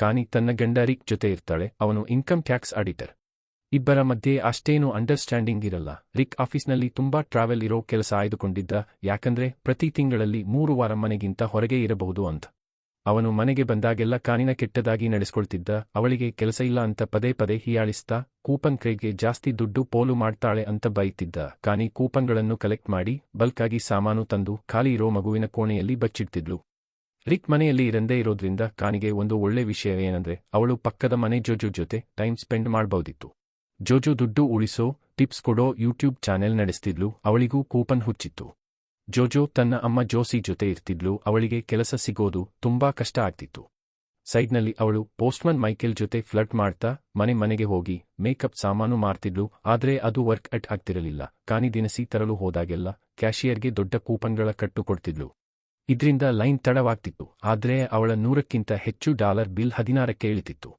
ಕಾನಿ ತನ್ನ ಗಂಡ ರಿಕ್ ಜೊತೆ ಇರ್ತಾಳೆ. ಅವನು ಇನ್ಕಮ್ ಟ್ಯಾಕ್ಸ್ ಆಡಿಟರ್. ಇಬ್ಬರ ಮಧ್ಯೆ ಅಷ್ಟೇನೂ ಅಂಡರ್ಸ್ಟ್ಯಾಂಡಿಂಗ್ ಇರಲ್ಲ. ರಿಕ್ ಆಫೀಸ್ನಲ್ಲಿ ತುಂಬಾ ಟ್ರಾವೆಲ್ ಇರೋ ಕೆಲಸ ಆಯ್ದುಕೊಂಡಿದ್ದ, ಯಾಕಂದ್ರೆ ಪ್ರತಿ ತಿಂಗಳಲ್ಲಿ 3 ವಾರ ಮನೆಗಿಂತ ಹೊರಗೆ ಇರಬಹುದು ಅಂತ. ಅವನು ಮನೆಗೆ ಬಂದಾಗೆಲ್ಲ ಕಾನಿನ ಕೆಟ್ಟದಾಗಿ ನಡೆಸ್ಕೊಳ್ತಿದ್ದ. ಅವಳಿಗೆ ಕೆಲಸ ಇಲ್ಲ ಅಂತ ಪದೇ ಪದೇ ಹೀಯಾಳಿಸ್ತಾ, ಕೂಪನ್ ಕ್ರೇಗ್ಗೆ ಜಾಸ್ತಿ ದುಡ್ಡು ಪೋಲು ಮಾಡ್ತಾಳೆ ಅಂತ ಬೈತಿದ್ದ. ಕಾನಿ ಕೂಪನ್ಗಳನ್ನು ಕಲೆಕ್ಟ್ ಮಾಡಿ ಬಲ್ಕಾಗಿ ಸಾಮಾನು ತಂದು ಖಾಲಿ ಇರೋ ಮಗುವಿನ ಕೋಣೆಯಲ್ಲಿ ಬಚ್ಚಿಡ್ತಿದ್ಲು. ರಿಕ್ ಮನೆಯಲ್ಲಿ ಇರಂದೇ ಇರೋದ್ರಿಂದ ಕಾನಿಗೆ ಒಂದು ಒಳ್ಳೆ ವಿಷಯ ಏನಂದ್ರೆ ಅವಳು ಪಕ್ಕದ ಮನೆ ಜೋಜೋ ಜೊತೆ ಟೈಮ್ ಸ್ಪೆಂಡ್ ಮಾಡ್ಬೋದಿತ್ತು. ಜೋಜೋ ದುಡ್ಡು ಉಳಿಸೋ, ಟಿಪ್ಸ್ ಕೊಡೋ ಯೂಟ್ಯೂಬ್ ಚಾನೆಲ್ ನಡೆಸ್ತಿದ್ಲು. ಅವಳಿಗೂ ಕೂಪನ್ ಹುಚ್ಚಿತ್ತು. ಜೋಜೋ ತನ್ನ ಅಮ್ಮ ಜೋಸಿ ಜೊತೆ ಇರ್ತಿದ್ಲು. ಅವಳಿಗೆ ಕೆಲಸ ಸಿಗೋದು ತುಂಬಾ ಕಷ್ಟ ಆಗ್ತಿತ್ತು. ಸೈಡ್ನಲ್ಲಿ ಅವಳು ಪೋಸ್ಟ್ಮನ್ ಮೈಕೆಲ್ ಜೊತೆ ಫ್ಲರ್ಟ್ ಮಾಡ್ತಾ ಮನೆಗೆ ಹೋಗಿ ಮೇಕಪ್ ಸಾಮಾನು ಮಾರ್ತಿದ್ಲು. ಆದ್ರೆ ಅದು ವರ್ಕ್ ಔಟ್ ಆಗ್ತಿರಲಿಲ್ಲ. ಕಾನಿ ದಿನಸಿ ತರಲು ಹೋದಾಗೆಲ್ಲ ಕ್ಯಾಶಿಯರ್ಗೆ ದೊಡ್ಡ ಕೂಪನ್ಗಳ ಕಟ್ಟು ಕೊಡ್ತಿದ್ಲು. ಇದ್ರಿಂದ ಲೈನ್ ತಡವಾಗ್ತಿತ್ತು. ಆದ್ರೆ ಅವಳ 100ಕ್ಕಿಂತ ಹೆಚ್ಚು ಡಾಲರ್ ಬಿಲ್ 16ಕ್ಕೆ ಇಳಿತಿತ್ತು.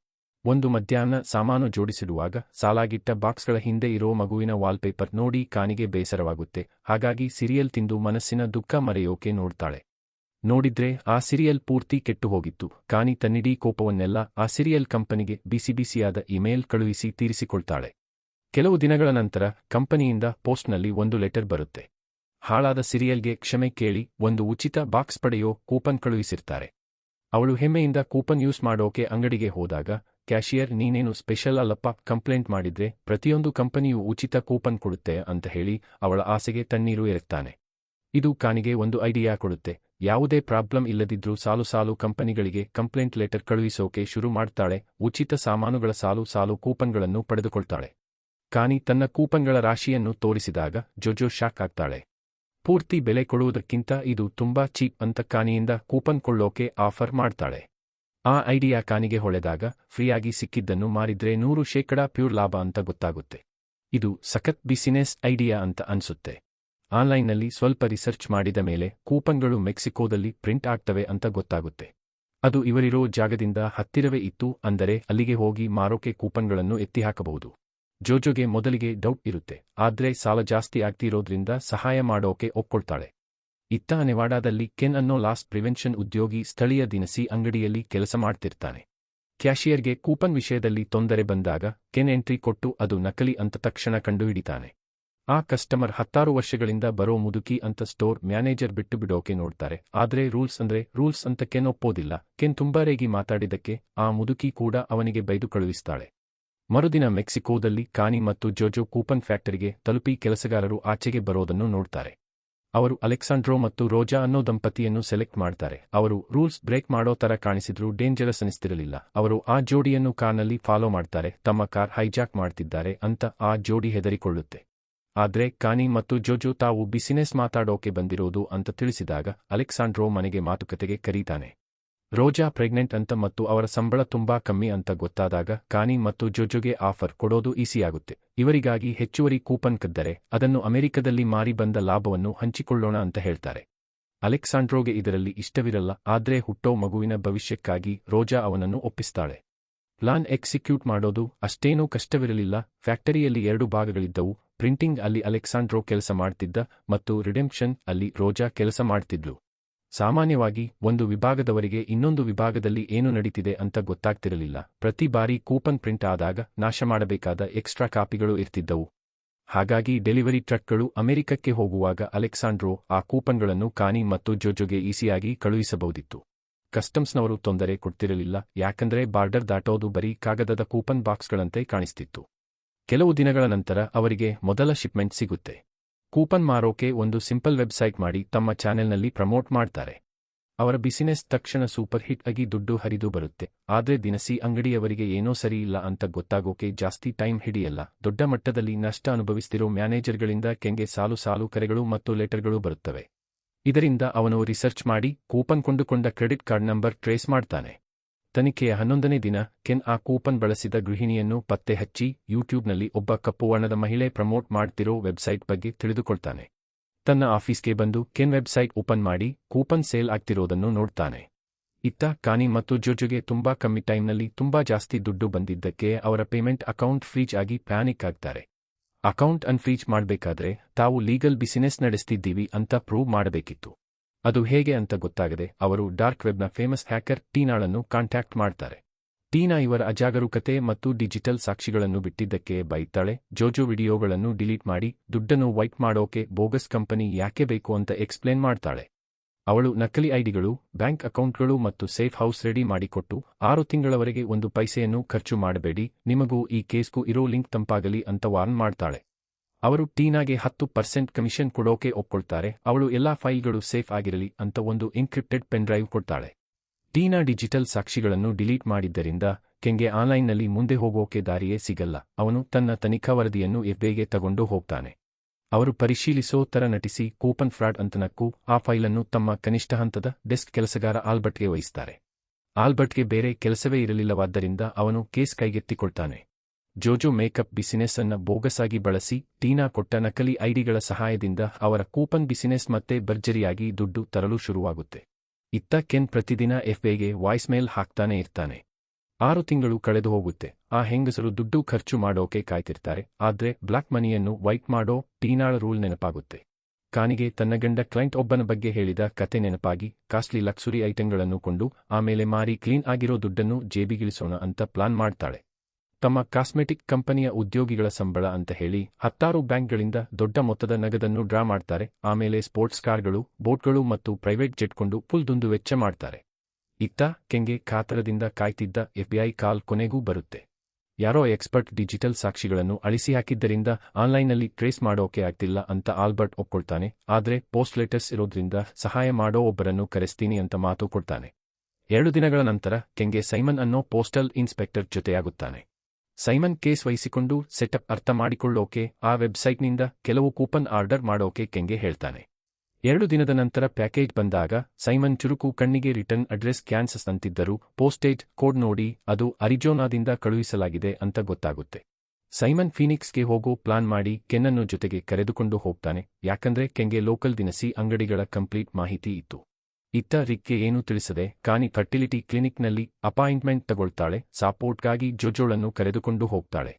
ಒಂದು ಮಧ್ಯಾಹ್ನ ಸಾಮಾನು ಜೋಡಿಸಿಡುವಾಗ ಸಾಲಾಗಿಟ್ಟ ಬಾಕ್ಸ್ಗಳ ಹಿಂದೆ ಇರೋ ಮಗುವಿನ ವಾಲ್ಪೇಪರ್ ನೋಡಿ ಕಾನಿಗೆ ಬೇಸರವಾಗುತ್ತೆ. ಹಾಗಾಗಿ ಸಿರಿಯಲ್ ತಿಂದು ಮನಸ್ಸಿನ ದುಃಖ ಮರೆಯೋಕೆ ನೋಡ್ತಾಳೆ. ನೋಡಿದ್ರೆ ಆ ಸಿರಿಯಲ್ ಪೂರ್ತಿ ಕೆಟ್ಟು ಹೋಗಿತ್ತು. ಕಾನಿ ತನ್ನಿಡೀ ಕೋಪವನ್ನೆಲ್ಲ ಆ ಸಿರಿಯಲ್ ಕಂಪನಿಗೆ ಬಿಸಿಬಿಸಿಯಾದ ಇಮೇಲ್ ಕಳುಹಿಸಿ ತೀರಿಸಿಕೊಳ್ತಾಳೆ. ಕೆಲವು ದಿನಗಳ ನಂತರ ಕಂಪನಿಯಿಂದ ಪೋಸ್ಟ್ನಲ್ಲಿ ಒಂದು ಲೆಟರ್ ಬರುತ್ತೆ. ಹಾಳಾದ ಸಿರಿಯಲ್ಗೆ ಕ್ಷಮೆ ಕೇಳಿ ಒಂದು ಉಚಿತ ಬಾಕ್ಸ್ ಪಡೆಯೋ ಕೂಪನ್ ಕಳುಹಿಸಿರ್ತಾರೆ. ಅವಳು ಹೆಮ್ಮೆಯಿಂದ ಕೂಪನ್ ಯೂಸ್ ಮಾಡೋಕೆ ಅಂಗಡಿಗೆ ಹೋದಾಗ ಕ್ಯಾಶಿಯರ್ ನೀನೇನು ಸ್ಪೆಷಲ್ ಅಲ್ಲಪ್ಪ, ಕಂಪ್ಲೇಂಟ್ ಮಾಡಿದ್ರೆ ಪ್ರತಿಯೊಂದು ಕಂಪನಿಯೂ ಉಚಿತ ಕೂಪನ್ ಕೊಡುತ್ತೆ ಅಂತ ಹೇಳಿ ಅವಳ ಆಸೆಗೆ ತಣ್ಣೀರು ಎರಗ್ತಾನೆ. ಇದು ಕಾನಿಗೆ ಒಂದು ಐಡಿಯಾ ಕೊಡುತ್ತೆ. ಯಾವುದೇ ಪ್ರಾಬ್ಲಮ್ ಇಲ್ಲದಿದ್ರೂ ಸಾಲು ಕಂಪನಿಗಳಿಗೆ ಕಂಪ್ಲೇಂಟ್ ಲೆಟರ್ ಕಳುಹಿಸೋಕೆ ಶುರು ಮಾಡ್ತಾಳೆ. ಉಚಿತ ಸಾಮಾನುಗಳ ಸಾಲು ಕೂಪನ್ಗಳನ್ನು ಪಡೆದುಕೊಳ್ತಾಳೆ. ಕಾನಿ ತನ್ನ ಕೂಪನ್ಗಳ ರಾಶಿಯನ್ನು ತೋರಿಸಿದಾಗ ಜೋಜೋ ಶಾಕ್ ಆಗ್ತಾಳೆ. ಪೂರ್ತಿ ಬೆಲೆ ಕೊಡುವುದಕ್ಕಿಂತ ಇದು ತುಂಬಾ ಚೀಪ್ ಅಂತ ಕಾನಿಯಿಂದ ಕೂಪನ್ ಕೊಳ್ಳೋಕೆ ಆಫರ್ ಮಾಡ್ತಾಳೆ. ಆ ಐಡಿಯಾ ಕಾನಿಗೆ ಹೊಳೆದಾಗ ಫ್ರೀಯಾಗಿ ಸಿಕ್ಕಿದ್ದನ್ನು ಮಾರಿದ್ರೆ 100% ಪ್ಯೂರ್ ಲಾಭ ಅಂತ ಗೊತ್ತಾಗುತ್ತೆ. ಇದು ಸಖತ್ ಬಿಸಿನೆಸ್ ಐಡಿಯಾ ಅಂತ ಅನ್ಸುತ್ತೆ. ಆನ್ಲೈನ್ನಲ್ಲಿ ಸ್ವಲ್ಪ ರಿಸರ್ಚ್ ಮಾಡಿದ ಮೇಲೆ ಕೂಪನ್ಗಳು ಮೆಕ್ಸಿಕೋದಲ್ಲಿ ಪ್ರಿಂಟ್ ಆಗ್ತವೆ ಅಂತ ಗೊತ್ತಾಗುತ್ತೆ. ಅದು ಇವರಿರೋ ಜಾಗದಿಂದ ಹತ್ತಿರವೇ ಇತ್ತು. ಅಂದರೆ ಅಲ್ಲಿಗೆ ಹೋಗಿ ಮಾರೋಕೆ ಕೂಪನ್ಗಳನ್ನು ಎತ್ತಿಹಾಕಬಹುದು. ಜೋಜೋಗೆ ಮೊದಲಿಗೆ ಡೌಟ್ ಇರುತ್ತೆ. ಆದ್ರೆ ಸಾಲ ಜಾಸ್ತಿ ಆಗ್ತಿರೋದ್ರಿಂದ ಸಹಾಯ ಮಾಡೋಕೆ ಒಪ್ಕೊಳ್ತಾಳೆ. ಇತ್ತ ನೆವಾಡಾದಲ್ಲಿ ಕೆನ್ ಅನ್ನೋ ಲಾಸ್ ಪ್ರಿವೆನ್ಷನ್ ಉದ್ಯೋಗಿ ಸ್ಥಳೀಯ ದಿನಸಿ ಅಂಗಡಿಯಲ್ಲಿ ಕೆಲಸ ಮಾಡ್ತಿರ್ತಾನೆ. ಕ್ಯಾಶಿಯರ್ಗೆ ಕೂಪನ್ ವಿಷಯದಲ್ಲಿ ತೊಂದರೆ ಬಂದಾಗ ಕೆನ್ ಎಂಟ್ರಿ ಕೊಟ್ಟು ಅದು ನಕಲಿ ಅಂತ ತಕ್ಷಣ ಕಂಡುಹಿಡಿತಾನೆ. ಆ ಕಸ್ಟಮರ್ 16 ವರ್ಷಗಳಿಂದ ಬರೋ ಮುದುಕಿ ಅಂತ ಸ್ಟೋರ್ ಮ್ಯಾನೇಜರ್ ಬಿಟ್ಟು ಬಿಡೋಕೆ ನೋಡ್ತಾರೆ. ಆದ್ರೆ ರೂಲ್ಸ್ ಅಂತ ಕೆನ್ ಒಪ್ಪೋದಿಲ್ಲ. ಕೆನ್ ತುಂಬಾ ರೇಗಿ ಮಾತಾಡಿದ್ದಕ್ಕೆ ಆ ಮುದುಕಿ ಕೂಡ ಅವನಿಗೆ ಬೈದು ಕಳುಹಿಸ್ತಾಳೆ. ಮರುದಿನ ಮೆಕ್ಸಿಕೋದಲ್ಲಿ ಕಾನಿ ಮತ್ತು ಜೋಜೋ ಕೂಪನ್ ಫ್ಯಾಕ್ಟರಿಗೆ ತಲುಪಿ ಕೆಲಸಗಾರರು ಆಚೆಗೆ ಬರೋದನ್ನು ನೋಡ್ತಾರೆ. ಅವರು ಅಲೆಕ್ಸಾಂಡ್ರೋ ಮತ್ತು ರೋಜಾ ಅನ್ನೋ ದಂಪತಿಯನ್ನು ಸೆಲೆಕ್ಟ್ ಮಾಡ್ತಾರೆ. ಅವರು ರೂಲ್ಸ್ ಬ್ರೇಕ್ ಮಾಡೋ ತರ ಕಾಣಿಸಿದ್ರೂ ಡೇಂಜರಸ್ ಅನಿಸ್ತಿರಲಿಲ್ಲ. ಅವರು ಆ ಜೋಡಿಯನ್ನು ಕಾರ್ನಲ್ಲಿ ಫಾಲೋ ಮಾಡ್ತಾರೆ. ತಮ್ಮ ಕಾರ್ ಹೈಜಾಕ್ ಮಾಡ್ತಿದ್ದಾರೆ ಅಂತ ಆ ಜೋಡಿ ಹೆದರಿಕೊಳ್ಳುತ್ತೆ. ಆದ್ರೆ ಕಾನಿ ಮತ್ತು ಜೋಜೋ ತಾವು ಬಿಸಿನೆಸ್ ಮಾತಾಡೋಕೆ ಬಂದಿರೋದು ಅಂತ ತಿಳಿಸಿದಾಗ ಅಲೆಕ್ಸಾಂಡ್ರೋ ಮನೆಗೆ ಮಾತುಕತೆಗೆ ಕರೀತಾನೆ. ರೋಜಾ ಪ್ರೆಗ್ನೆಂಟ್ ಅಂತ ಮತ್ತು ಅವರ ಸಂಬಳ ತುಂಬಾ ಕಮ್ಮಿ ಅಂತ ಗೊತ್ತಾದಾಗ ಕಾನಿ ಮತ್ತು ಜೋಜೋಗೆ ಆಫರ್ ಕೊಡೋದು ಈಸಿಯಾಗುತ್ತೆ. ಇವರಿಗಾಗಿ ಹೆಚ್ಚುವರಿ ಕೂಪನ್ ಕದ್ದರೆ ಅದನ್ನು ಅಮೆರಿಕದಲ್ಲಿ ಮಾರಿ ಬಂದ ಲಾಭವನ್ನು ಹಂಚಿಕೊಳ್ಳೋಣ ಅಂತ ಹೇಳ್ತಾರೆ. ಅಲೆಕ್ಸಾಂಡ್ರೋಗೆ ಇದರಲ್ಲಿ ಇಷ್ಟವಿರಲ್ಲ. ಆದ್ರೆ ಹುಟ್ಟೋ ಮಗುವಿನ ಭವಿಷ್ಯಕ್ಕಾಗಿ ರೋಜಾ ಅವನನ್ನು ಒಪ್ಪಿಸ್ತಾಳೆ. ಪ್ಲಾನ್ ಎಕ್ಸಿಕ್ಯೂಟ್ ಮಾಡೋದು ಅಷ್ಟೇನೂ ಕಷ್ಟವಿರಲಿಲ್ಲ. ಫ್ಯಾಕ್ಟರಿಯಲ್ಲಿ 2 ಭಾಗಗಳಿದ್ದವು. ಪ್ರಿಂಟಿಂಗ್ ಅಲ್ಲಿ ಅಲೆಕ್ಸಾಂಡ್ರೋ ಕೆಲಸ ಮಾಡ್ತಿದ್ದ ಮತ್ತು ರಿಡೆಂಪ್ಷನ್ ಅಲ್ಲಿ ರೋಜಾ ಕೆಲಸ ಮಾಡ್ತಿದ್ಲು. ಸಾಮಾನ್ಯವಾಗಿ ಒಂದು ವಿಭಾಗದವರಿಗೆ ಇನ್ನೊಂದು ವಿಭಾಗದಲ್ಲಿ ಏನು ನಡೀತಿದೆ ಅಂತ ಗೊತ್ತಾಗ್ತಿರಲಿಲ್ಲ. ಪ್ರತಿ ಬಾರಿ ಕೂಪನ್ ಪ್ರಿಂಟ್ ಆದಾಗ ನಾಶ ಮಾಡಬೇಕಾದ ಎಕ್ಸ್ಟ್ರಾ ಕಾಪಿಗಳು ಇರ್ತಿದ್ದವು. ಹಾಗಾಗಿ ಡೆಲಿವರಿ ಟ್ರಕ್ಗಳು ಅಮೆರಿಕಕ್ಕೆ ಹೋಗುವಾಗ ಅಲೆಕ್ಸಾಂಡ್ರೋ ಆ ಕೂಪನ್ಗಳನ್ನು ಕಾನಿ ಮತ್ತು ಜೋಜೋಗೆ ಈಸಿಯಾಗಿ ಕಳುಹಿಸಬಹುದಿತ್ತು. ಕಸ್ಟಮ್ಸ್ನವರು ತೊಂದರೆ ಕೊಡ್ತಿರಲಿಲ್ಲ. ಯಾಕಂದ್ರೆ ಬಾರ್ಡರ್ ದಾಟೋದು ಬರೀ ಕಾಗದದ ಕೂಪನ್ ಬಾಕ್ಸ್ಗಳಂತೆ ಕಾಣಿಸ್ತಿತ್ತು. ಕೆಲವು ದಿನಗಳ ನಂತರ ಅವರಿಗೆ ಮೊದಲ ಶಿಪ್ಮೆಂಟ್ ಸಿಗುತ್ತೆ. ಕೂಪನ್ ಮಾರೋಕೆ ಒಂದು ಸಿಂಪಲ್ ವೆಬ್ಸೈಟ್ ಮಾಡಿ ತಮ್ಮ ಚಾನೆಲ್ನಲ್ಲಿ ಪ್ರಮೋಟ್ ಮಾಡ್ತಾರೆ. ಅವರ ಬಿಸಿನೆಸ್ ತಕ್ಷಣ ಸೂಪರ್ ಹಿಟ್ ಆಗಿ ದುಡ್ಡು ಹರಿದು ಬರುತ್ತೆ. ಆದ್ರೆ ದಿನಸಿ ಅಂಗಡಿಯವರಿಗೆ ಏನೋ ಸರಿಯಿಲ್ಲ ಅಂತ ಗೊತ್ತಾಗೋಕೆ ಜಾಸ್ತಿ ಟೈಮ್ ಹಿಡಿಯಲ್ಲ. ದೊಡ್ಡ ಮಟ್ಟದಲ್ಲಿ ನಷ್ಟ ಅನುಭವಿಸ್ತಿರೋ ಮ್ಯಾನೇಜರ್ಗಳಿಂದ ಕೆನ್ಗೆ ಸಾಲು ಕರೆಗಳು ಮತ್ತು ಲೆಟರ್ಗಳು ಬರುತ್ತವೆ. ಇದರಿಂದ ಅವನು ರಿಸರ್ಚ್ ಮಾಡಿ ಕೂಪನ್ ಕೊಂಡುಕೊಂಡ ಕ್ರೆಡಿಟ್ ಕಾರ್ಡ್ ನಂಬರ್ ಟ್ರೇಸ್ ಮಾಡ್ತಾನೆ. ತನಿಖೆಯ 11ನೇ ದಿನ ಕೆನ್ ಆ ಕೂಪನ್ ಬಳಸಿದ ಗೃಹಿಣಿಯನ್ನು ಪತ್ತೆ ಹಚ್ಚಿ ಯೂಟ್ಯೂಬ್ನಲ್ಲಿ ಒಬ್ಬ ಕಪ್ಪು ವರ್ಣದ ಮಹಿಳೆ ಪ್ರಮೋಟ್ ಮಾಡ್ತಿರೋ ವೆಬ್ಸೈಟ್ ಬಗ್ಗೆ ತಿಳಿದುಕೊಳ್ತಾನೆ. ತನ್ನ ಆಫೀಸ್ಗೆ ಬಂದು ಕೆನ್ ವೆಬ್ಸೈಟ್ ಓಪನ್ ಮಾಡಿ ಕೂಪನ್ ಸೇಲ್ ಆಗ್ತಿರೋದನ್ನು ನೋಡ್ತಾನೆ. ಇತ್ತ ಕಾನಿ ಮತ್ತು ಜೋಜೋಗೆ ತುಂಬಾ ಕಮ್ಮಿ ಟೈಮ್ನಲ್ಲಿ ತುಂಬಾ ಜಾಸ್ತಿ ದುಡ್ಡು ಬಂದಿದ್ದಕ್ಕೆ ಅವರ ಪೇಮೆಂಟ್ ಅಕೌಂಟ್ ಫ್ರೀಜ್ ಆಗಿ ಪ್ಯಾನಿಕ್ ಆಗ್ತಾರೆ. ಅಕೌಂಟ್ ಅನ್ಫ್ರೀಜ್ ಮಾಡಬೇಕಾದ್ರೆ ತಾವು ಲೀಗಲ್ ಬಿಸಿನೆಸ್ ನಡೆಸ್ತಿದ್ದೀವಿ ಅಂತ ಪ್ರೂವ್ ಮಾಡಬೇಕಿತ್ತು. ಅದು ಹೇಗೆ ಅಂತ ಗೊತ್ತಾಗದೆ ಅವರು ಡಾರ್ಕ್ ವೆಬ್ನ ಫೇಮಸ್ ಹ್ಯಾಕರ್ ಟೀನಾಳನ್ನು ಕಾಂಟ್ಯಾಕ್ಟ್ ಮಾಡ್ತಾರೆ. ಟೀನಾ ಇವರ ಅಜಾಗರೂಕತೆ ಮತ್ತು ಡಿಜಿಟಲ್ ಸಾಕ್ಷಿಗಳನ್ನು ಬಿಟ್ಟಿದ್ದಕ್ಕೆ ಬೈತಾಳೆ. ಜೋಜೋ ವಿಡಿಯೋಗಳನ್ನು ಡಿಲೀಟ್ ಮಾಡಿ ದುಡ್ಡನ್ನು ವೈಟ್ ಮಾಡೋಕೆ ಬೋಗಸ್ ಕಂಪನಿ ಯಾಕೆ ಬೇಕು ಅಂತ ಎಕ್ಸ್ಪ್ಲೇನ್ ಮಾಡ್ತಾಳೆ. ಅವಳು ನಕಲಿ ಐಡಿಗಳು, ಬ್ಯಾಂಕ್ ಅಕೌಂಟ್ಗಳು ಮತ್ತು ಸೇಫ್ ಹೌಸ್ ರೆಡಿ ಮಾಡಿಕೊಟ್ಟು 6 ತಿಂಗಳವರೆಗೆ 1 ಪೈಸೆಯನ್ನು ಖರ್ಚು ಮಾಡಬೇಡಿ, ನಿಮಗೂ ಈ ಕೇಸ್ಗೂ ಇರೋ ಲಿಂಕ್ ತಂಪಾಗಲಿ ಅಂತ ವಾರ್ನ್ ಮಾಡ್ತಾಳೆ. ಅವರು ಟೀನಾಗೆ 10% ಕಮಿಷನ್ ಕೊಡೋಕೆ ಒಪ್ಕೊಳ್ತಾರೆ. ಅವಳು ಎಲ್ಲಾ ಫೈಲ್ಗಳು ಸೇಫ್ ಆಗಿರಲಿ ಅಂತ ಒಂದು ಎನ್ಕ್ರಿಪ್ಟೆಡ್ ಪೆನ್ಡ್ರೈವ್ ಕೊಡ್ತಾಳೆ. ಟೀನಾ ಡಿಜಿಟಲ್ ಸಾಕ್ಷಿಗಳನ್ನು ಡಿಲೀಟ್ ಮಾಡಿದ್ದರಿಂದ ಕೆನ್ಗೆ ಆನ್ಲೈನ್ನಲ್ಲಿ ಮುಂದೆ ಹೋಗೋಕೆ ದಾರಿಯೇ ಸಿಗಲ್ಲ. ಅವನು ತನ್ನ ತನಿಖಾ ವರದಿಯನ್ನು ಎಫ್ಬಿಐಗೆ ತಗೊಂಡು ಹೋಗ್ತಾನೆ. ಅವರು ಪರಿಶೀಲಿಸೋ ತರ ನಟಿಸಿ ಕೂಪನ್ ಫ್ರಾಡ್ ಅಂತನಕ್ಕೂ ಆ ಫೈಲನ್ನು ತಮ್ಮ ಕನಿಷ್ಠ ಹಂತದ ಡೆಸ್ಕ್ ಕೆಲಸಗಾರ ಆಲ್ಬರ್ಟ್ಗೆ ವಹಿಸ್ತಾರೆ. ಆಲ್ಬರ್ಟ್ಗೆ ಬೇರೆ ಕೆಲಸವೇ ಇರಲಿಲ್ಲವಾದ್ದರಿಂದ ಅವನು ಕೇಸ್ ಕೈಗೆತ್ತಿಕೊಳ್ತಾನೆ. ಜೋಜೋ ಮೇಕಪ್ ಬಿಸಿನೆಸ್ ಅನ್ನ ಬೋಗಸಾಗಿ ಬಳಸಿ ಟೀನಾ ಕೊಟ್ಟ ನಕಲಿ ಐಡಿಗಳ ಸಹಾಯದಿಂದ ಅವರ ಕೂಪನ್ ಬಿಸಿನೆಸ್ ಮತ್ತೆ ಭರ್ಜರಿಯಾಗಿ ದುಡ್ಡು ತರಲು ಶುರುವಾಗುತ್ತೆ. ಇತ್ತ ಕೆನ್ ಪ್ರತಿದಿನ ಎಫ್ಬಿಐಗೆ ವಾಯ್ಸ್ ಮೇಲ್ ಹಾಕ್ತಾನೆ ಇರ್ತಾನೆ. 6 ತಿಂಗಳು ಕಳೆದು ಹೋಗುತ್ತೆ. ಆ ಹೆಂಗಸರು ದುಡ್ಡು ಖರ್ಚು ಮಾಡೋಕೆ ಕಾಯ್ತಿರ್ತಾರೆ. ಆದ್ರೆ ಬ್ಲಾಕ್ ಮನಿಯನ್ನು ವೈಟ್ ಮಾಡೋ ಟೀನಾಳ ರೂಲ್ ನೆನಪಾಗುತ್ತೆ. ಕಾನಿಗೆ ತನ್ನ ಗಂಡ ಕ್ಲೈಂಟ್ ಒಬ್ಬನ ಬಗ್ಗೆ ಹೇಳಿದ ಕತೆ ನೆನಪಾಗಿ ಕಾಸ್ಟ್ಲಿ ಲಕ್ಸುರಿ ಐಟಂಗಳನ್ನು ಕೊಂಡು ಆಮೇಲೆ ಮಾರಿ ಕ್ಲೀನ್ ಆಗಿರೋ ದುಡ್ಡನ್ನು ಜೇಬಿಗಿಳಿಸೋಣ ಅಂತ ಪ್ಲಾನ್ ಮಾಡ್ತಾಳೆ. ತಮ್ಮ ಕಾಸ್ಮೆಟಿಕ್ ಕಂಪನಿಯ ಉದ್ಯೋಗಿಗಳ ಸಂಬಳ ಅಂತ ಹೇಳಿ 10 ಬ್ಯಾಂಕ್ಗಳಿಂದ ದೊಡ್ಡ ಮೊತ್ತದ ನಗದನ್ನು ಡ್ರಾ ಮಾಡ್ತಾರೆ. ಆಮೇಲೆ ಸ್ಪೋರ್ಟ್ಸ್ ಕಾರ್ಗಳು, ಬೋಟ್ಗಳು ಮತ್ತು ಪ್ರೈವೇಟ್ ಜೆಟ್ ಕೊಂಡು ಫುಲ್ ವೆಚ್ಚ ಮಾಡ್ತಾರೆ. ಇತ್ತ ಕೆನ್ಗೆ ಕಾತರದಿಂದ ಕಾಯ್ತಿದ್ದ ಎಫ್ಬಿಐ ಕಾಲ್ ಕೊನೆಗೂ ಬರುತ್ತೆ. ಯಾರೋ ಎಕ್ಸ್ಪರ್ಟ್ ಡಿಜಿಟಲ್ ಸಾಕ್ಷಿಗಳನ್ನು ಅಳಿಸಿ ಹಾಕಿದ್ದರಿಂದ ಆನ್ಲೈನ್ನಲ್ಲಿ ಟ್ರೇಸ್ ಮಾಡೋಕೆ ಆಗ್ತಿಲ್ಲ ಅಂತ ಆಲ್ಬರ್ಟ್ ಒಪ್ಕೊಳ್ತಾನೆ. ಆದ್ರೆ ಪೋಸ್ಟ್ ಲೆಟರ್ಸ್ ಇರೋದ್ರಿಂದ ಸಹಾಯ ಮಾಡೋ ಒಬ್ಬರನ್ನು ಕರೆಸ್ತೀನಿ ಅಂತ ಮಾತು ಕೊಡ್ತಾನೆ. 2 ದಿನಗಳ ನಂತರ ಕೆನ್ಗೆ ಸೈಮನ್ ಅನ್ನೋ ಪೋಸ್ಟಲ್ ಇನ್ಸ್ಪೆಕ್ಟರ್ ಜೊತೆಯಾಗುತ್ತಾನೆ. ಸೈಮನ್ ಕೇಸ್ ವಹಿಸಿಕೊಂಡು ಸೆಟಪ್ ಅರ್ಥ ಮಾಡಿಕೊಳ್ಳೋಕೆ ಆ ವೆಬ್ಸೈಟ್ನಿಂದ ಕೆಲವು ಕೂಪನ್ ಆರ್ಡರ್ ಮಾಡೋಕೆ ಕೆನ್ಗೆ ಹೇಳ್ತಾನೆ. 2 ದಿನದ ನಂತರ ಪ್ಯಾಕೇಜ್ ಬಂದಾಗ ಸೈಮನ್ ಚುರುಕು ಕಣ್ಣಿಗೆ ರಿಟರ್ನ್ ಅಡ್ರೆಸ್ ಕ್ಯಾನ್ಸಸ್ ಅಂತಿದ್ದರೂ ಪೋಸ್ಟೇಜ್ ಕೋಡ್ ನೋಡಿ ಅದು ಅರಿಜೋನಾದಿಂದ ಕಳುಹಿಸಲಾಗಿದೆ ಅಂತ ಗೊತ್ತಾಗುತ್ತೆ. ಸೈಮನ್ ಫೀನಿಕ್ಸ್ಗೆ ಹೋಗೋ ಪ್ಲಾನ್ ಮಾಡಿ ಕೆನ್ನನ್ನು ಜೊತೆಗೆ ಕರೆದುಕೊಂಡು ಹೋಗ್ತಾನೆ. ಯಾಕಂದ್ರೆ ಕೆನ್ಗೆ ಲೋಕಲ್ ದಿನಸಿ ಅಂಗಡಿಗಳ ಕಂಪ್ಲೀಟ್ ಮಾಹಿತಿ ಇತ್ತು. ಇತ್ತ ರಿಕ್ಗೆ ಏನೂ ತಿಳಿಸದೆ ಕಾನಿ ಫರ್ಟಿಲಿಟಿ ಕ್ಲಿನಿಕ್ನಲ್ಲಿ ಅಪಾಯಿಂಟ್ಮೆಂಟ್ ತಗೊಳ್ತಾಳೆ. ಸಪೋರ್ಟ್ಗಾಗಿ ಜೋಜೋಳನ್ನು ಕರೆದುಕೊಂಡು ಹೋಗ್ತಾಳೆ.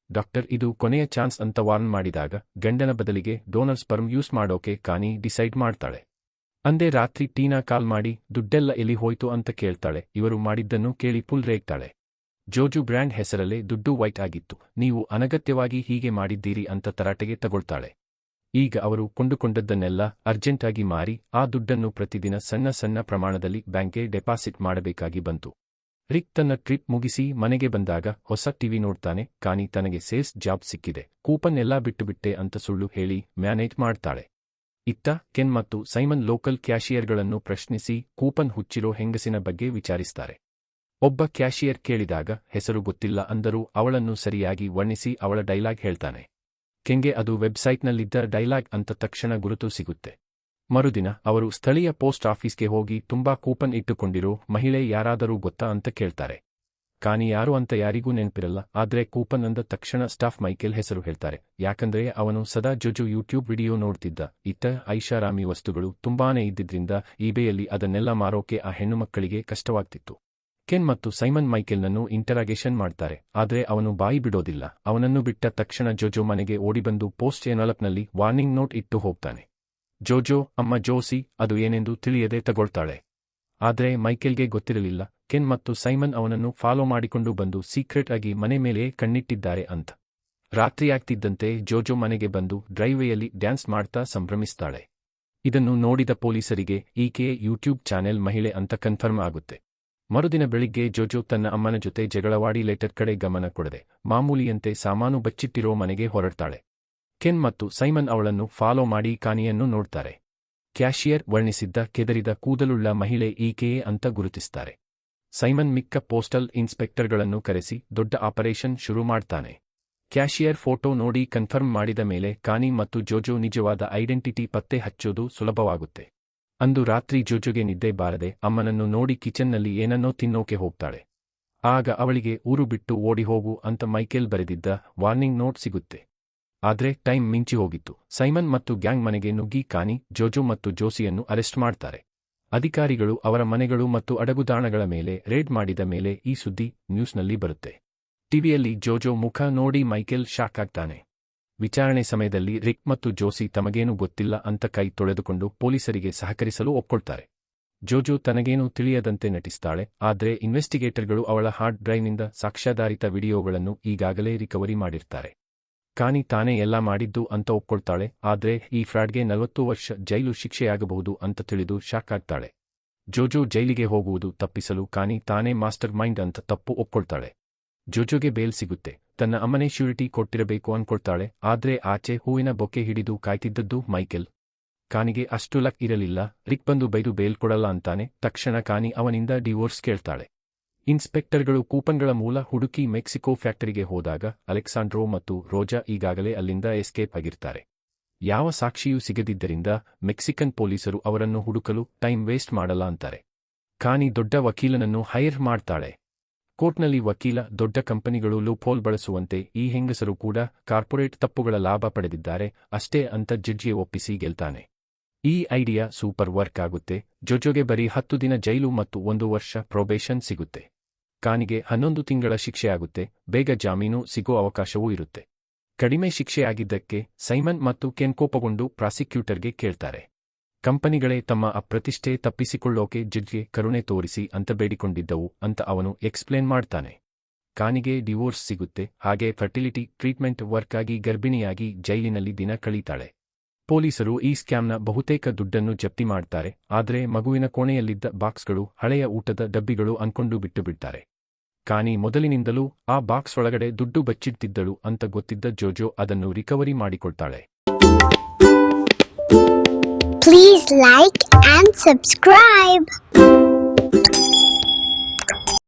ಡಾಕ್ಟರ್ ಇದು ಕೊನೆಯ ಚಾನ್ಸ್ ಅಂತ ವಾರ್ನ್ ಮಾಡಿದಾಗ ಗಂಡನ ಬದಲಿಗೆ ಡೋನರ್ ಸ್ಪರ್ಮ್ ಯೂಸ್ ಮಾಡೋಕೆ ಕಾನಿ ಡಿಸೈಡ್ ಮಾಡ್ತಾಳೆ. ಅಂದೇ ರಾತ್ರಿ ಟೀನಾ ಕಾಲ್ ಮಾಡಿ ದುಡ್ಡೆಲ್ಲ ಎಲ್ಲಿ ಹೋಯ್ತು ಅಂತ ಕೇಳ್ತಾಳೆ. ಇವರು ಮಾಡಿದ್ದನ್ನು ಕೇಳಿ ಫುಲ್ ರೇಗ್ತಾಳೆ. ಜೋಜು ಬ್ರ್ಯಾಂಡ್ ಹೆಸರಲ್ಲೇ ದುಡ್ಡು ವೈಟ್ ಆಗಿತ್ತು, ನೀವು ಅನಗತ್ಯವಾಗಿ ಹೀಗೆ ಮಾಡಿದ್ದೀರಿ ಅಂತ ತರಾಟೆಗೆ ತಗೊಳ್ತಾಳೆ. ಈಗ ಅವರು ಕೊಂಡುಕೊಂಡದ್ದನ್ನೆಲ್ಲ ಅರ್ಜೆಂಟಾಗಿ ಮಾರಿ ಆ ದುಡ್ಡನ್ನು ಪ್ರತಿದಿನ ಸಣ್ಣ ಸಣ್ಣ ಪ್ರಮಾಣದಲ್ಲಿ ಬ್ಯಾಂಕ್ಗೆ ಡೆಪಾಸಿಟ್ ಮಾಡಬೇಕಾಗಿ ಬಂತು. ರಿಕ್ ತನ್ನ ಟ್ರಿಪ್ ಮುಗಿಸಿ ಮನೆಗೆ ಬಂದಾಗ ಹೊಸ ಟಿವಿ ನೋಡ್ತಾನೆ. ಕಾನಿ ತನಗೆ ಸೇಲ್ಸ್ ಜಾಬ್ ಸಿಕ್ಕಿದೆ, ಕೂಪನ್ ಎಲ್ಲ ಬಿಟ್ಟುಬಿಟ್ಟೆ ಅಂತ ಸುಳ್ಳು ಹೇಳಿ ಮ್ಯಾನೇಜ್ ಮಾಡ್ತಾಳೆ. ಇತ್ತ ಕೆನ್ ಮತ್ತು ಸೈಮನ್ ಲೋಕಲ್ ಕ್ಯಾಶಿಯರ್ಗಳನ್ನು ಪ್ರಶ್ನಿಸಿ ಕೂಪನ್ ಹುಚ್ಚಿರೋ ಹೆಂಗಸಿನ ಬಗ್ಗೆ ವಿಚಾರಿಸ್ತಾರೆ. ಒಬ್ಬ ಕ್ಯಾಶಿಯರ್ ಕೇಳಿದಾಗ ಹೆಸರು ಗೊತ್ತಿಲ್ಲ ಅಂದರೂ ಅವಳನ್ನು ಸರಿಯಾಗಿ ವರ್ಣಿಸಿ ಅವಳ ಡೈಲಾಗ್ ಹೇಳ್ತಾನೆ. ಕೆನ್ಗೆ ಅದು ವೆಬ್ಸೈಟ್ನಲ್ಲಿದ್ದ ಡೈಲಾಗ್ ಅಂತ ತಕ್ಷಣ ಗುರುತು ಸಿಗುತ್ತೆ. ಮರುದಿನ ಅವರು ಸ್ಥಳೀಯ ಪೋಸ್ಟ್ ಆಫೀಸ್ಗೆ ಹೋಗಿ ತುಂಬಾ ಕೂಪನ್ ಇಟ್ಟುಕೊಂಡಿರೋ ಮಹಿಳೆ ಯಾರಾದರೂ ಗೊತ್ತಾ ಅಂತ ಕೇಳ್ತಾರೆ. ಕಾನಿ ಯಾರು ಅಂತ ಯಾರಿಗೂ ನೆನಪಿರಲ್ಲ. ಆದ್ರೆ ಕೂಪನ್ ಅಂದ ತಕ್ಷಣ ಸ್ಟಾಫ್ ಮೈಕೆಲ್ ಹೆಸರು ಹೇಳ್ತಾರೆ. ಯಾಕಂದ್ರೆ ಅವನು ಸದಾ ಜೋಜೋ ಯೂಟ್ಯೂಬ್ ವಿಡಿಯೋ ನೋಡ್ತಿದ್ದ. ಇತ್ತ ಐಷಾರಾಮಿ ವಸ್ತುಗಳು ತುಂಬಾನೇ ಇದ್ದಿದ್ರಿಂದ ಈಬೇಯಲ್ಲಿ ಅದನ್ನೆಲ್ಲ ಮಾರೋಕೆ ಆ ಹೆಣ್ಣುಮಕ್ಕಳಿಗೆ ಕಷ್ಟವಾಗ್ತಿತ್ತು. ಕೆನ್ ಮತ್ತು ಸೈಮನ್ ಮೈಕೆಲ್ನನ್ನು ಇಂಟರಾಗೇಷನ್ ಮಾಡ್ತಾರೆ. ಆದ್ರೆ ಅವನು ಬಾಯಿ ಬಿಡೋದಿಲ್ಲ. ಅವನನ್ನು ಬಿಟ್ಟ ತಕ್ಷಣ ಜೋಜೋ ಮನೆಗೆ ಓಡಿಬಂದು ಪೋಸ್ಟ್ ಎನ್ವಲಪ್ನಲ್ಲಿ ವಾರ್ನಿಂಗ್ ನೋಟ್ ಇಟ್ಟು ಹೋಗ್ತಾನೆ. ಜೋಜೋ ಅಮ್ಮ ಜೋಸಿ ಅದು ಏನೆಂದು ತಿಳಿಯದೆ ತಗೊಳ್ತಾಳೆ. ಆದ್ರೆ ಮೈಕೆಲ್ಗೆ ಗೊತ್ತಿರಲಿಲ್ಲ ಕೆನ್ ಮತ್ತು ಸೈಮನ್ ಅವನನ್ನು ಫಾಲೋ ಮಾಡಿಕೊಂಡು ಬಂದು ಸೀಕ್ರೆಟ್ ಆಗಿ ಮನೆ ಮೇಲೆ ಕಣ್ಣಿಟ್ಟಿದ್ದಾರೆ ಅಂತ. ರಾತ್ರಿಯಾಗ್ತಿದ್ದಂತೆ ಜೋಜೋ ಮನೆಗೆ ಬಂದು ಡ್ರೈವೇಯಲ್ಲಿ ಡ್ಯಾನ್ಸ್ ಮಾಡ್ತಾ ಸಂಭ್ರಮಿಸ್ತಾಳೆ. ಇದನ್ನು ನೋಡಿದ ಪೊಲೀಸರಿಗೆ ಈಕೆಯೇ ಯೂಟ್ಯೂಬ್ ಚಾನೆಲ್ ಮಹಿಳೆ ಅಂತ ಕನ್ಫರ್ಮ್ ಆಗುತ್ತೆ. ಮರುದಿನ ಬೆಳಿಗ್ಗೆ ಜೋಜೋ ತನ್ನ ಅಮ್ಮನ ಜೊತೆ ಜಗಳವಾಡಿ ಲೆಟರ್ ಕಡೆ ಗಮನ ಕೊಡದೆ ಮಾಮೂಲಿಯಂತೆ ಸಾಮಾನು ಬಚ್ಚಿಟ್ಟಿರೋ ಮನೆಗೆ ಹೊರಡ್ತಾಳೆ. ಕೆನ್ ಮತ್ತು ಸೈಮನ್ ಅವಳನ್ನು ಫಾಲೋ ಮಾಡಿ ಕಾನಿಯನ್ನು ನೋಡ್ತಾರೆ. ಕ್ಯಾಶಿಯರ್ ವರ್ಣಿಸಿದ್ದ ಕೆದರಿದ ಕೂದಲುಳ್ಳ ಮಹಿಳೆ ಈಕೆಯೇ ಅಂತ ಗುರುತಿಸ್ತಾರೆ. ಸೈಮನ್ ಮಿಕ್ಕ ಪೋಸ್ಟಲ್ ಇನ್ಸ್ಪೆಕ್ಟರ್ಗಳನ್ನು ಕರೆಸಿ ದೊಡ್ಡ ಆಪರೇಷನ್ ಶುರು ಮಾಡ್ತಾನೆ. ಕ್ಯಾಶಿಯರ್ ಫೋಟೋ ನೋಡಿ ಕನ್ಫರ್ಮ್ ಮಾಡಿದ ಮೇಲೆ ಕಾನಿ ಮತ್ತು ಜೋಜೋ ನಿಜವಾದ ಐಡೆಂಟಿಟಿ ಪತ್ತೆ ಹಚ್ಚೋದು ಸುಲಭವಾಗುತ್ತೆ. ಅಂದು ರಾತ್ರಿ ಜೋಜೋಗೆ ನಿದ್ದೆ ಬಾರದೆ ಅಮ್ಮನನ್ನು ನೋಡಿ ಕಿಚನ್ನಲ್ಲಿ ಏನನ್ನೋ ತಿನ್ನೋಕೆ ಹೋಗ್ತಾಳೆ. ಆಗ ಅವಳಿಗೆ ಊರು ಬಿಟ್ಟು ಓಡಿ ಹೋಗು ಅಂತ ಮೈಕೆಲ್ ಬರೆದಿದ್ದ ವಾರ್ನಿಂಗ್ ನೋಟ್ ಸಿಗುತ್ತೆ. ಆದ್ರೆ ಟೈಮ್ ಮಿಂಚಿ ಹೋಗಿತ್ತು. ಸೈಮನ್ ಮತ್ತು ಗ್ಯಾಂಗ್ ಮನೆಗೆ ನುಗ್ಗಿ ಕಾನಿ, ಜೋಜೋ ಮತ್ತು ಜೋಸಿಯನ್ನು ಅರೆಸ್ಟ್ ಮಾಡ್ತಾರೆ. ಅಧಿಕಾರಿಗಳು ಅವರ ಮನೆಗಳು ಮತ್ತು ಅಡಗುದಾಣಗಳ ಮೇಲೆ ರೇಡ್ ಮಾಡಿದ ಮೇಲೆ ಈ ಸುದ್ದಿ ನ್ಯೂಸ್ನಲ್ಲಿ ಬರುತ್ತೆ. ಟಿವಿಯಲ್ಲಿ ಜೋಜೋ ಮುಖ ನೋಡಿ ಮೈಕೆಲ್ ಶಾಕ್ ಆಗ್ತಾನೆ. ವಿಚಾರಣೆ ಸಮಯದಲ್ಲಿ ರಿಕ್ ಮತ್ತು ಜೋಸಿ ತಮಗೇನು ಗೊತ್ತಿಲ್ಲ ಅಂತ ಕೈ ತೊಳೆದುಕೊಂಡು ಪೊಲೀಸರಿಗೆ ಸಹಕರಿಸಲು ಒಪ್ಕೊಳ್ತಾರೆ. ಜೋಜೋ ತನಗೇನೂ ತಿಳಿಯದಂತೆ ನಟಿಸ್ತಾಳೆ, ಆದ್ರೆ ಇನ್ವೆಸ್ಟಿಗೇಟರ್ಗಳು ಅವಳ ಹಾರ್ಡ್ ಡ್ರೈವ್ನಿಂದ ಸಾಕ್ಷ್ಯಾಧಾರಿತ ವಿಡಿಯೋಗಳನ್ನು ಈಗಾಗಲೇ ರಿಕವರಿ ಮಾಡಿರ್ತಾರೆ. ಕಾನಿ ತಾನೇ ಎಲ್ಲ ಮಾಡಿದ್ದು ಅಂತ ಒಪ್ಕೊಳ್ತಾಳೆ, ಆದ್ರೆ ಈ ಫ್ರಾಡ್ಗೆ 40 ವರ್ಷ ಜೈಲು ಶಿಕ್ಷೆಯಾಗಬಹುದು ಅಂತ ತಿಳಿದು ಶಾಕ್ ಆಗ್ತಾಳೆ. ಜೋಜೋ ಜೈಲಿಗೆ ಹೋಗುವುದು ತಪ್ಪಿಸಲು ಕಾನಿ ತಾನೇ ಮಾಸ್ಟರ್ ಮೈಂಡ್ ಅಂತ ತಪ್ಪು ಒಪ್ಕೊಳ್ತಾಳೆ. ಜೋಜೋಗೆ ಬೇಲ್ ಸಿಗುತ್ತೆ. ತನ್ನ ಅಮ್ಮನೇ ಶ್ಯೂರಿಟಿ ಕೊಟ್ಟಿರಬೇಕು ಅನ್ಕೊಳ್ತಾಳೆ, ಆದ್ರೆ ಆಚೆ ಹೂವಿನ ಬೊಕ್ಕೆ ಹಿಡಿದು ಕಾಯ್ತಿದ್ದದ್ದು ಮೈಕೆಲ್. ಕಾನಿಗೆ ಅಷ್ಟು ಲಕ್ ಇರಲಿಲ್ಲ. ರಿಕ್ ಬಂದು ಬೈದು ಬೇಲ್ ಕೊಡಲ್ಲ ಅಂತಾನೆ. ತಕ್ಷಣ ಕಾನಿ ಅವನಿಂದ ಡಿವೋರ್ಸ್ ಕೇಳ್ತಾಳೆ. ಇನ್ಸ್ಪೆಕ್ಟರ್ಗಳು ಕೂಪನ್ಗಳ ಮೂಲ ಹುಡುಕಿ ಮೆಕ್ಸಿಕೋ ಫ್ಯಾಕ್ಟರಿಗೆ ಹೋದಾಗ ಅಲೆಕ್ಸಾಂಡ್ರೋ ಮತ್ತು ರೋಜಾ ಈಗಾಗಲೇ ಅಲ್ಲಿಂದ ಎಸ್ಕೇಪ್ ಆಗಿರ್ತಾರೆ. ಯಾವ ಸಾಕ್ಷಿಯೂ ಸಿಗದಿದ್ದರಿಂದ ಮೆಕ್ಸಿಕನ್ ಪೊಲೀಸರು ಅವರನ್ನು ಹುಡುಕಲು ಟೈಮ್ ವೇಸ್ಟ್ ಮಾಡಲ್ಲ ಅಂತಾರೆ. ಕಾನಿ ದೊಡ್ಡ ವಕೀಲನನ್ನು ಹೈರ್ ಮಾಡ್ತಾಳೆ. ಕೋರ್ಟ್ನಲ್ಲಿ ವಕೀಲ, ದೊಡ್ಡ ಕಂಪನಿಗಳು ಲೂಪ್ಹೋಲ್ ಬಳಸುವಂತೆ ಈ ಹೆಂಗಸರು ಕೂಡ ಕಾರ್ಪೊರೇಟ್ ತಪ್ಪುಗಳ ಲಾಭ ಪಡೆದಿದ್ದಾರೆ ಅಷ್ಟೇ ಅಂತ ಜಡ್ಜಿಗೆ ಒಪ್ಪಿಸಿ ಗೆಲ್ತಾನೆ. ಈ ಐಡಿಯಾ ಸೂಪರ್ ವರ್ಕ್ ಆಗುತ್ತೆ. ಜೋಜೋಗೆ ಬರೀ 10 ದಿನ ಜೈಲು ಮತ್ತು 1 ವರ್ಷ ಪ್ರೊಬೇಷನ್ ಸಿಗುತ್ತೆ. ಕಾನಿಗೆ 11 ತಿಂಗಳ ಶಿಕ್ಷೆಯಾಗುತ್ತೆ. ಬೇಗ ಜಾಮೀನು ಸಿಗೋ ಅವಕಾಶವೂ ಇರುತ್ತೆ. ಕಡಿಮೆ ಶಿಕ್ಷೆಯಾಗಿದ್ದಕ್ಕೆ ಸೈಮನ್ ಮತ್ತು ಕೆನ್ ಕೋಪಗೊಂಡು ಪ್ರಾಸಿಕ್ಯೂಟರ್ಗೆ ಕೇಳ್ತಾರೆ. ಕಂಪನಿಗಳೇ ತಮ್ಮ ಅಪ್ರತಿಷ್ಠೆ ತಪ್ಪಿಸಿಕೊಳ್ಳೋಕೆ ಜಡ್ಜ್ಗೆ ಕರುಣೆ ತೋರಿಸಿ ಅಂತ ಬೇಡಿಕೊಂಡಿದ್ದವು ಅಂತ ಅವನು ಎಕ್ಸ್ಪ್ಲೇನ್ ಮಾಡ್ತಾನೆ. ಕಾನಿಗೆ ಡಿವೋರ್ಸ್ ಸಿಗುತ್ತೆ. ಹಾಗೆ ಫರ್ಟಿಲಿಟಿ ಟ್ರೀಟ್ಮೆಂಟ್ ವರ್ಕ್ ಆಗಿ ಗರ್ಭಿಣಿಯಾಗಿ ಜೈಲಿನಲ್ಲಿ ದಿನ ಕಳೀತಾಳೆ. ಪೊಲೀಸರು ಈ ಸ್ಕ್ಯಾಮ್ನ ಬಹುತೇಕ ದುಡ್ಡನ್ನು ಜಪ್ತಿ ಮಾಡ್ತಾರೆ, ಆದ್ರೆ ಮಗುವಿನ ಕೋಣೆಯಲ್ಲಿದ್ದ ಬಾಕ್ಸ್ಗಳು ಹಳೆಯ ಊಟದ ಡಬ್ಬಿಗಳು ಅನ್ಕೊಂಡು ಬಿಟ್ಟುಬಿಡ್ತಾರೆ. ಕಾನಿ ಮೊದಲಿನಿಂದಲೂ ಆ ಬಾಕ್ಸ್ ಒಳಗಡೆ ದುಡ್ಡು ಬಚ್ಚಿಡ್ತಿದ್ದಳು ಅಂತ ಗೊತ್ತಿದ್ದ ಜೋಜೋ ಅದನ್ನು recovery ಮಾಡಿಕೊಳ್ತಾಳೆ. Please like and subscribe.